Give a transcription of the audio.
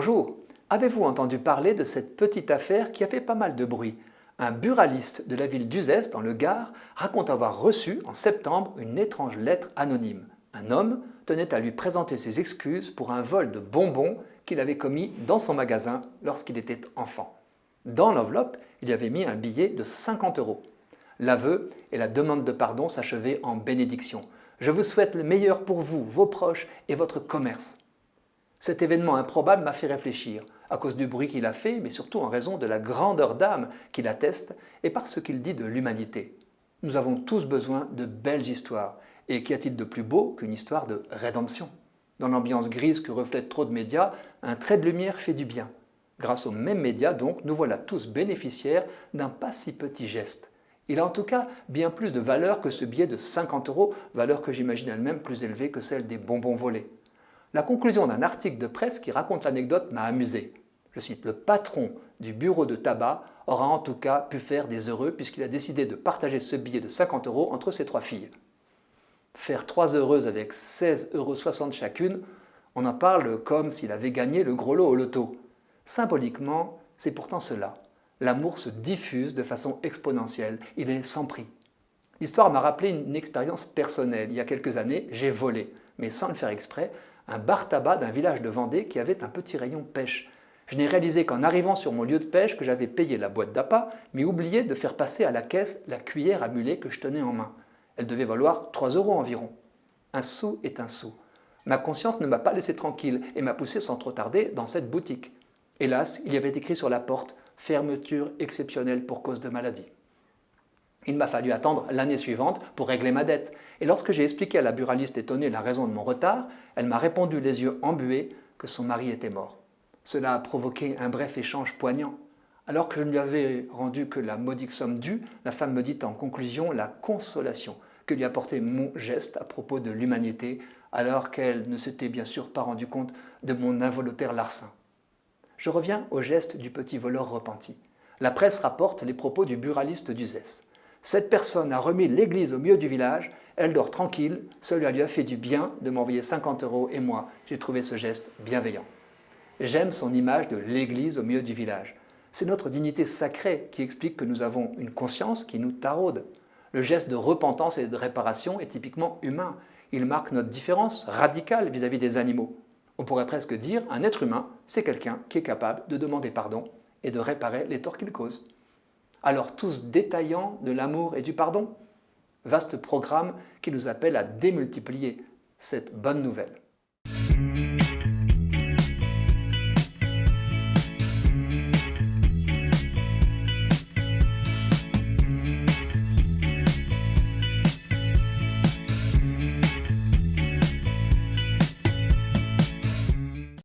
Bonjour, avez-vous entendu parler de cette petite affaire qui a fait pas mal de bruit? Un buraliste de la ville d'Uzès, dans le Gard, raconte avoir reçu en septembre une étrange lettre anonyme. Un homme tenait à lui présenter ses excuses pour un vol de bonbons qu'il avait commis dans son magasin lorsqu'il était enfant. Dans l'enveloppe, il y avait mis un billet de 50 €. L'aveu et la demande de pardon s'achevaient en bénédiction. Je vous souhaite le meilleur pour vous, vos proches et votre commerce. Cet événement improbable m'a fait réfléchir, à cause du bruit qu'il a fait, mais surtout en raison de la grandeur d'âme qu'il atteste et par ce qu'il dit de l'humanité. Nous avons tous besoin de belles histoires, et qu'y a-t-il de plus beau qu'une histoire de rédemption? Dans l'ambiance grise que reflètent trop de médias, un trait de lumière fait du bien. Grâce aux mêmes médias, donc, nous voilà tous bénéficiaires d'un pas si petit geste. Il a en tout cas bien plus de valeur que ce billet de 50 €, valeur que j'imagine elle-même plus élevée que celle des bonbons volés. La conclusion d'un article de presse qui raconte l'anecdote m'a amusé. Je cite: « Le patron du bureau de tabac aura en tout cas pu faire des heureux puisqu'il a décidé de partager ce billet de 50 € entre ses 3 filles. » Faire 3 heureuses avec 16,60 € chacune, on en parle comme s'il avait gagné le gros lot au loto. Symboliquement, c'est pourtant cela. L'amour se diffuse de façon exponentielle, il est sans prix. L'histoire m'a rappelé une expérience personnelle. Il y a quelques années, j'ai volé, mais sans le faire exprès, un bar tabac d'un village de Vendée qui avait un petit rayon pêche. Je n'ai réalisé qu'en arrivant sur mon lieu de pêche que j'avais payé la boîte d'appât, mais oublié de faire passer à la caisse la cuillère à mulet que je tenais en main. Elle devait valoir 3 € environ. Un sou est un sou. Ma conscience ne m'a pas laissé tranquille et m'a poussé sans trop tarder dans cette boutique. Hélas, il y avait écrit sur la porte « Fermeture exceptionnelle pour cause de maladie ». Il m'a fallu attendre l'année suivante pour régler ma dette. Et lorsque j'ai expliqué à la buraliste étonnée la raison de mon retard, elle m'a répondu les yeux embués que son mari était mort. Cela a provoqué un bref échange poignant. Alors que je ne lui avais rendu que la modique somme due, la femme me dit en conclusion la consolation que lui apportait mon geste à propos de l'humanité, alors qu'elle ne s'était bien sûr pas rendue compte de mon involontaire larcin. Je reviens au geste du petit voleur repenti. La presse rapporte les propos du buraliste d'Uzès. Cette personne a remis l'église au milieu du village, elle dort tranquille, cela lui a fait du bien de m'envoyer 50 € et moi, j'ai trouvé ce geste bienveillant. J'aime son image de l'église au milieu du village. C'est notre dignité sacrée qui explique que nous avons une conscience qui nous taraude. Le geste de repentance et de réparation est typiquement humain. Il marque notre différence radicale vis-à-vis des animaux. On pourrait presque dire un être humain, c'est quelqu'un qui est capable de demander pardon et de réparer les torts qu'il cause. Alors tous détaillants de l'amour et du pardon? Vaste programme qui nous appelle à démultiplier cette bonne nouvelle.